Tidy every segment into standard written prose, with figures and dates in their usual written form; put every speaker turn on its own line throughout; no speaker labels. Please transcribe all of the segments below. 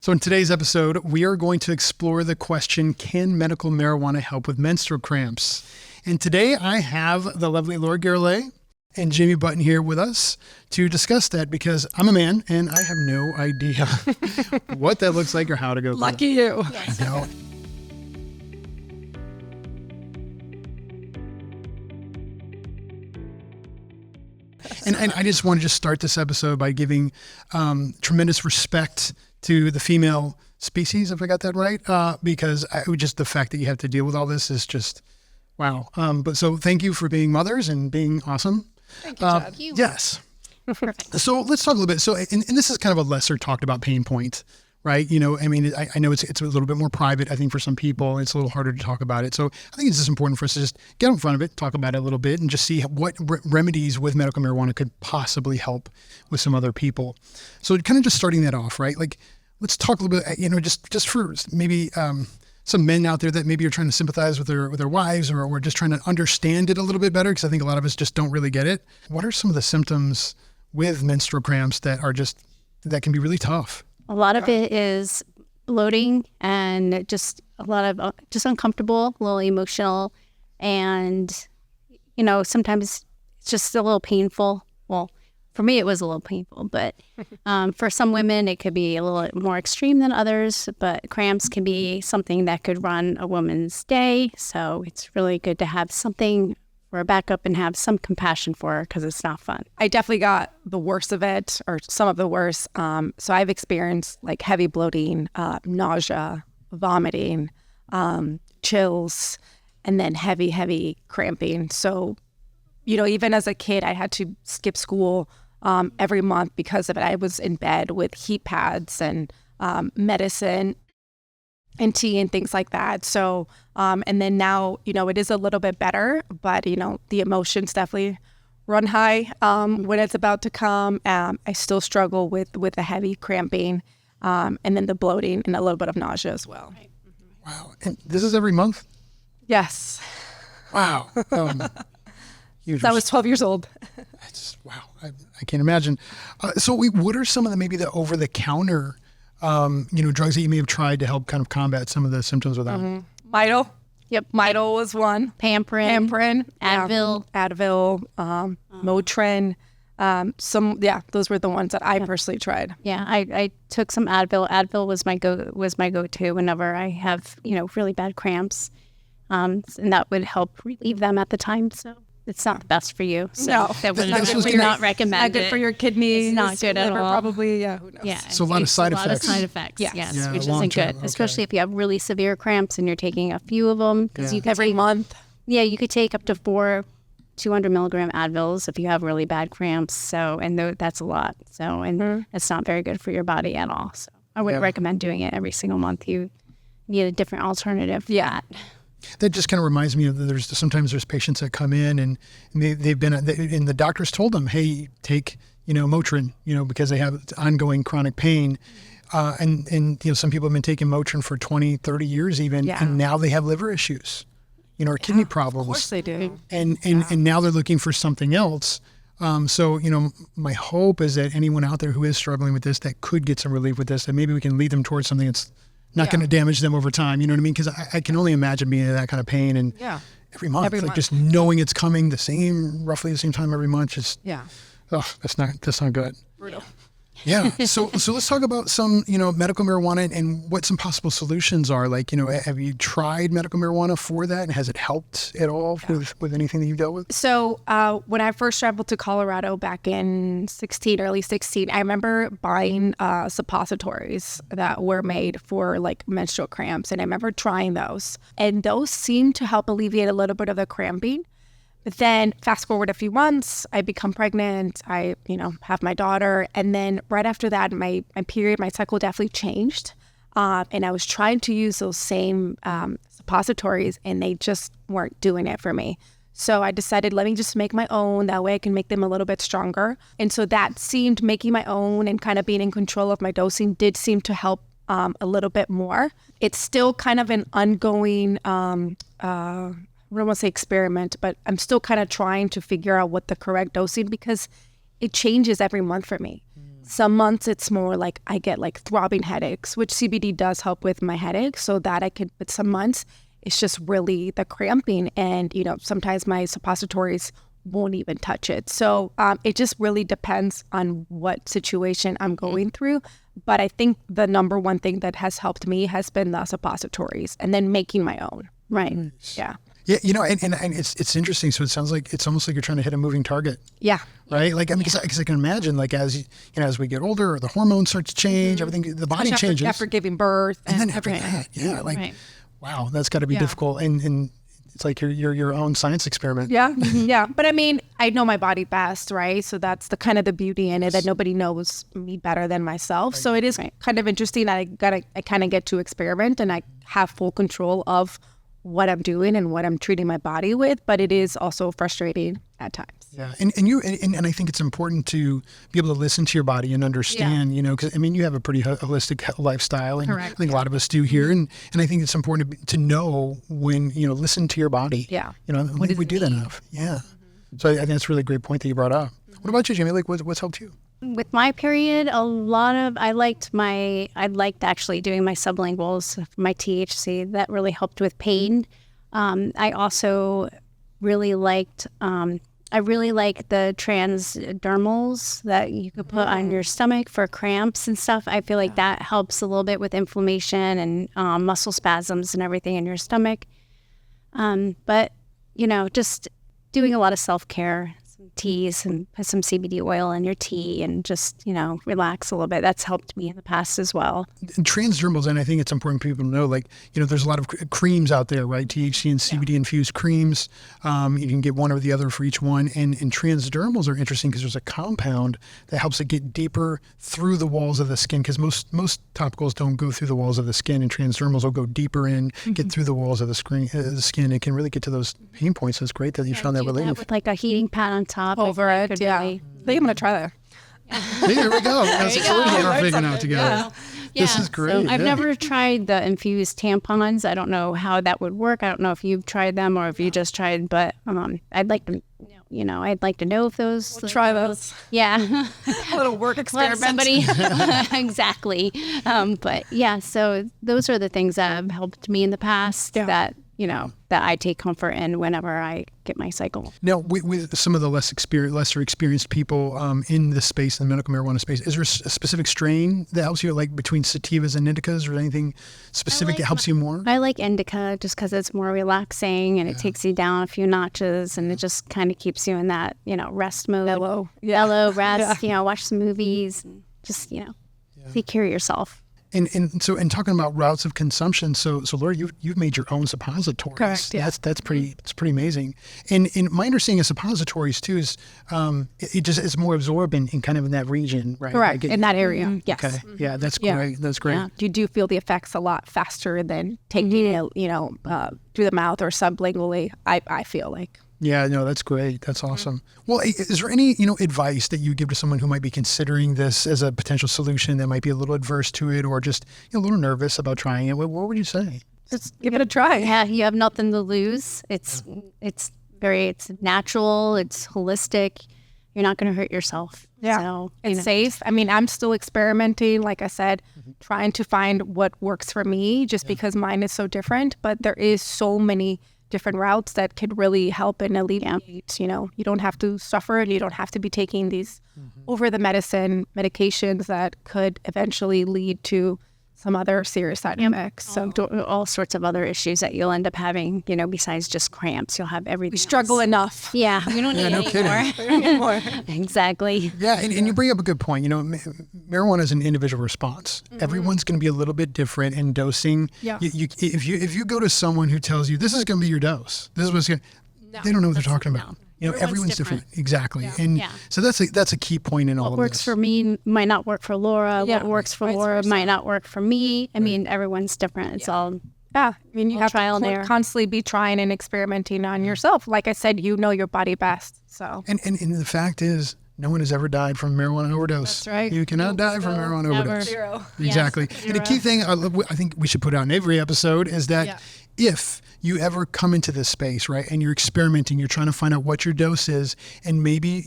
So in today's episode, we are going to explore the question, can medical marijuana help with menstrual cramps? And today I have the lovely Laura Garrelay and Jamie Button here with us to discuss that, because I'm a man and I have no idea what that looks like or how to go through.
Lucky you.
I know. And I just want to start this episode by giving tremendous respect to the female species, if I got that right, because just the fact that you have to deal with all this is just, wow. But so thank you for being mothers and being awesome.
Thank you, Chad.
Thank you.
Yes.
Perfect.
So let's talk a little bit. So, and this is kind of a lesser talked about pain point, right? You know, I mean, I know it's a little bit more private. I think for some people, it's a little harder to talk about it. So I think it's just important for us to just get in front of it, talk about it a little bit, and just see what remedies with medical marijuana could possibly help with some other people. So kind of just starting that off, right? Like, let's talk a little bit, you know, just for maybe some men out there that maybe are trying to sympathize with their wives, or we're just trying to understand it a little bit better, because I think a lot of us just don't really get it. What are some of the symptoms with menstrual cramps that can be really tough?
A lot of it is bloating and just a lot of just uncomfortable, a little emotional, and, you know, sometimes it's just a little painful. Well, for me, it was a little painful, but for some women, it could be a little more extreme than others, but cramps can be something that could run a woman's day. So it's really good to have something for a backup and have some compassion for her, because it's not fun.
I definitely got the worst of it, or some of the worst. So I've experienced like heavy bloating, nausea, vomiting, chills, and then heavy cramping. So, you know, even as a kid, I had to skip school every month because of it. I was in bed with heat pads and medicine and tea and things like that. So, and then now, you know, it is a little bit better, but, you know, the emotions definitely run high when it's about to come. I still struggle with the heavy cramping, and then the bloating and a little bit of nausea as well.
Right. Mm-hmm.
Wow. And this is every month?
Yes.
Wow.
I was 12 years old.
Wow. I can't imagine. So what are some of the over-the-counter drugs that you may have tried to help kind of combat some of the symptoms with that?
Mm-hmm. Midol. Yep. Midol was one.
Pamprin. Advil.
Advil, Motrin. Those were the ones that I personally tried.
Yeah, I took some Advil. Advil was my go-to whenever I have, you know, really bad cramps. And that would help relieve them at the time. So it's not the best for you. So
no,
that would not recommend
not good
it.
For your kidneys.
It's not good at all.
Probably, who knows?
Yeah.
So a lot of side effects.
A lot of side effects,
yes.
Yeah, which isn't
long-term,
good,
okay.
especially if you have really severe cramps and you're taking a few of them. Because you could
every month.
Yeah, you could take up to 4 200 milligram Advils if you have really bad cramps. So, and that's a lot. So, and it's not very good for your body at all. So I wouldn't recommend doing it every single month. You need a different alternative.
Yeah.
That just kind of reminds me of sometimes there's patients that come in and they've been, and the doctors told them, hey, take, you know, Motrin, you know, because they have ongoing chronic pain. And you know, some people have been taking Motrin for 20, 30 years even, and now they have liver issues, you know, or kidney problems.
Of course they do.
And now they're looking for something else. So, you know, my hope is that anyone out there who is struggling with this, that could get some relief with this, that maybe we can lead them towards something that's not going to damage them over time. You know what I mean? Because I can only imagine being in that kind of pain, and every month, just knowing it's coming roughly the same time every month. That's not good.
Brutal.
Yeah. So let's talk about some, you know, medical marijuana and what some possible solutions are. Like, you know, have you tried medical marijuana for that? And has it helped at all with anything that you've dealt with?
So when I first traveled to Colorado back in early 16, I remember buying suppositories that were made for like menstrual cramps. And I remember trying those. And those seemed to help alleviate a little bit of the cramping. But then fast forward a few months, I become pregnant, I, you know, have my daughter. And then right after that, my period, my cycle definitely changed. And I was trying to use those same suppositories, and they just weren't doing it for me. So I decided, let me just make my own. That way I can make them a little bit stronger. And so that seemed, making my own and kind of being in control of my dosing did seem to help a little bit more. It's still kind of an ongoing I don't want to say experiment, but I'm still kind of trying to figure out what the correct dosing, because it changes every month for me. Some months it's more like I get like throbbing headaches, which CBD does help with my headaches, so that I could. But some months it's just really the cramping, and sometimes my suppositories won't even touch it. So it just really depends on what situation I'm going through. But I think the number one thing that has helped me has been the suppositories, and then making my own.
Right.
Yeah.
Yeah, and it's interesting. So it sounds like it's almost like you're trying to hit a moving target.
Yeah.
Right. Like, I mean, because I can imagine, like, as as we get older, or the hormones start to change, everything, the body changes.
After giving birth.
And then after that, wow, that's got to be difficult. And it's like you're your own science experiment.
Yeah. Yeah. But I mean, I know my body best, right? So that's the kind of the beauty in it, that nobody knows me better than myself. So it is kind of interesting. I kind of get to experiment, and I have full control of what I'm doing and what I'm treating my body with, but it is also frustrating at times.
Yeah, and I think it's important to be able to listen to your body and understand, because I mean, you have a pretty holistic lifestyle, and I think a lot of us do here, and I think it's important to know when, listen to your body.
Yeah.
I don't think we do that enough. Yeah. So I think that's a really great point that you brought up. What about you, Jamie? Like, what's helped you?
With my period, I liked actually doing my sublinguals, my THC. That really helped with pain. I also really liked, the transdermals that you could put on your stomach for cramps and stuff. I feel like that helps a little bit with inflammation and muscle spasms and everything in your stomach. But, just doing a lot of self-care, some teas, and put some CBD oil in your tea, and just, relax a little bit. That's helped me in the past as well.
And transdermals, and I think it's important for people to know, like, there's a lot of creams out there, right? THC and CBD infused creams. You can get one or the other for each one. And transdermals are interesting because there's a compound that helps it get deeper through the walls of the skin, because most topicals don't go through the walls of the skin, and transdermals will go deeper in, get through the walls of the skin. It can really get to those pain points. So it's great that you found that relief.
With like a heating pad on top.
Over it, yeah. I think I'm going to try that.
Hey, there we go. That's what we're figuring out together.
Yeah.
This is great.
So I've never tried the infused tampons. I don't know how that would work. I don't know if you've tried them or if you just tried, but I'd like to, I'd like to know if those.
We'll try those.
Yeah.
A little work experiment.
Somebody. Exactly. But yeah, so those are the things that have helped me in the past that I take comfort in whenever I get my cycle.
Now, with some of the lesser experienced people in this space, in the medical marijuana space, is there a specific strain that helps you, like between sativas and indicas, or anything specific that helps you more?
I like indica just because it's more relaxing, and it takes you down a few notches, and it just kind of keeps you in that, rest mode. Mellow rest, watch some movies, and just, take care of yourself.
And so talking about routes of consumption, so Laura, you've made your own suppositories.
Correct. Yeah.
That's pretty amazing. And my understanding of suppositories too is it just is more absorbent in kind of in that region, right?
Correct. In that area. Yes.
Okay. Yeah, that's great. That's great.
Yeah. You do feel the effects a lot faster than taking it, through the mouth or sublingually. I feel like.
Yeah, no, that's great. That's awesome. Well, is there any, advice that you give to someone who might be considering this as a potential solution, that might be a little adverse to it, or just a little nervous about trying it? What would you say?
Just give it a try.
Yeah, you have nothing to lose. It's natural. It's holistic. You're not going to hurt yourself.
Yeah,
so,
it's safe. I mean, I'm still experimenting, like I said, trying to find what works for me, just because mine is so different. But there is so many different routes that could really help and alleviate. You don't have to suffer, and you don't have to be taking these over the medications that could eventually lead to some other serious side effects. So
all sorts of other issues that you'll end up having, besides just cramps. You'll have everything.
We struggle enough.
Yeah, we don't need any more. Exactly.
Yeah, and you bring up a good point. Marijuana is an individual response. Everyone's going to be a little bit different in dosing.
Yeah.
If you go to someone who tells you this is going to be your dose, this is what's going, they don't know what they're talking about. Everyone's different. Exactly. Yeah. And so that's a key point in all of this.
What works for me might not work for Laura. What works for Laura might not work for me. I mean, everyone's different. It's all
I mean, you have
trial
to
and error.
Constantly be trying and experimenting on yourself. Like I said, your body best. So
and the fact is, no one has ever died from marijuana overdose.
That's right.
You cannot die from marijuana
Never.
overdose.
Zero.
Exactly.
Yes,
And a key thing I think we should put out in every episode is that if you ever come into this space, right, and you're experimenting, you're trying to find out what your dose is, and maybe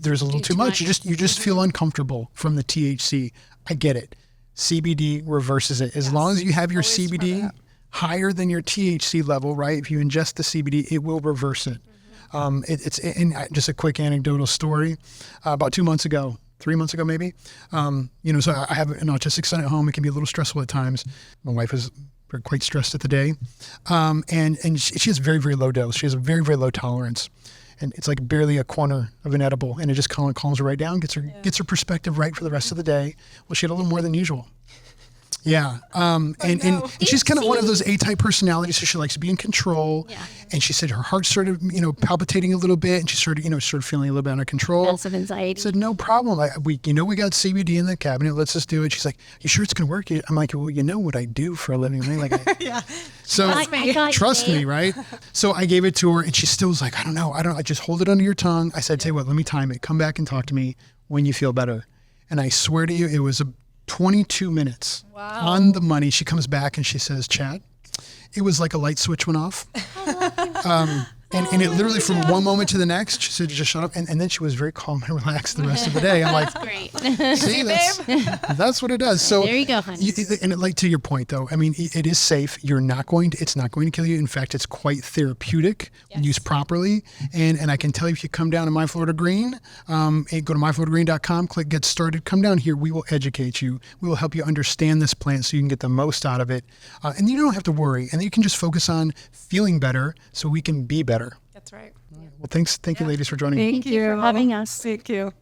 there's a little too much. You just feel uncomfortable from the THC. I get it. CBD reverses it. As long as you have your CBD higher than your THC level, right? If you ingest the CBD, it will reverse it. It's just a quick anecdotal story. About 3 months ago maybe, so I have an autistic son at home. It can be a little stressful at times. My wife is quite stressed at the day. And she has very, very low dose. She has a very, very low tolerance. And it's like barely a corner of an edible. And it just calms her right down, gets her perspective right for the rest of the day. Well, she had a little more than usual. Yeah. And she's kind of one of those A-type personalities, so she likes to be in control. Yeah. And she said her heart started, palpitating a little bit, and she started feeling a little bit under control.
Massive anxiety.
I said, no problem. We got CBD in the cabinet. Let's just do it. She's like, you sure it's going to work? I'm like, well, you know what I do for a living, right? Like,
Yeah.
So trust me, right? So I gave it to her, and she still was like, I don't know. I just hold it under your tongue. I said, tell you what, let me time it. Come back and talk to me when you feel better. And I swear to you, it was 22 minutes on the money. She comes back and she says, Chad, it was like a light switch went off. And it literally from one moment to the next, she said, just shut up. And then she was very calm and relaxed the rest of the day. I'm like,
Great.
see, that's what it does. So
There you go, honey.
Like to your point though, I mean, it is safe. It's not going to kill you. In fact, it's quite therapeutic when used properly. And I can tell you, if you come down to My Florida Green, go to myfloridagreen.com, click get started, come down here. We will educate you. We will help you understand this plant so you can get the most out of it. And you don't have to worry. And you can just focus on feeling better so we can be better.
That's right.
Well, thank you ladies for joining me.
Thank you
for having us.
Thank you.